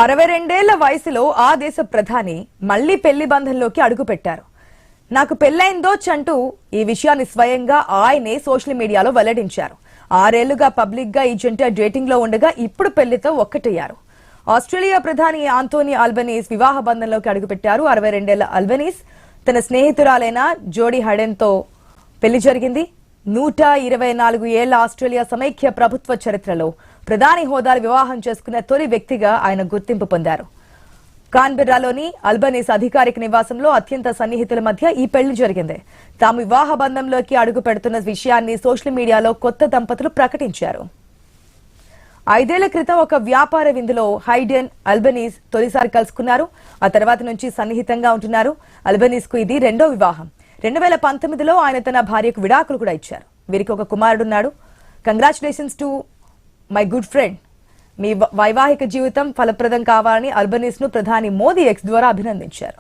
62 వయసులో ఆ దేశ ప్రధాని మళ్లీ పెళ్లి బంధంలోకి అడుగుపెట్టారు. నాకు పెళ్లైందో చంటూ ఈ విషయాన్ని స్వయంగా ఆయనే సోషల్ మీడియాలో వెల్లడించారు. 6 ఏళ్లుగా పబ్లిక్ గా ఈ జంట డేటింగ్ లో ఉండగా ఇప్పుడు పెళ్లితో ఒక్కటయ్యారు. ఆస్ట్రేలియా ప్రధాని ఆంటోనీ అల్బనీస్ వివాహ బంధంలోకి అడుగుపెట్టారు. 62 ఏళ్ల అల్బనీస్ తన స్నేహితురాలైన జోడీ హడెన్ తో పెళ్లి జరిగింది. 124 ఏళ్ల ఆస్ట్రేలియా సమైక్య ప్రభుత్వ చరిత్రలో ప్రధాని హోదాలో వివాహం చేసుకున్న తొలి వ్యక్తిగా ఆయన గుర్తింపు పొందారు. కాన్బెర్రాలోని అల్బనీస్ అధికారిక నివాసంలో అత్యంత సన్నిహితుల మధ్య ఈ పెళ్లి జరిగింది. తాము వివాహ బంధంలోకి అడుగు పెడుతున్న విషయాన్ని సోషల్ మీడియాలో కొత్త దంపతులు ప్రకటించారు. 5 ఏళ్ల క్రితం ఒక వ్యాపార విందులో హైడెన్ అల్బనీస్ తొలిసారి కలుసుకున్నారు. ఆ తర్వాత నుంచి సన్నిహితంగా ఉంటున్నారు. అల్బనీస్ కు ఇది రెండో వివాహం. 2019లో ఆయన తన భార్యకు విడాకులు కూడా ఇచ్చారు. వీరికి ఒక కుమారుడున్నాడు. Congratulations to my good friend. మీ వైవాహిక జీవితం ఫలప్రదం కావాలని అల్బనీస్ ను ప్రధాని మోదీ ఎక్స్ ద్వారా అభినందించారు.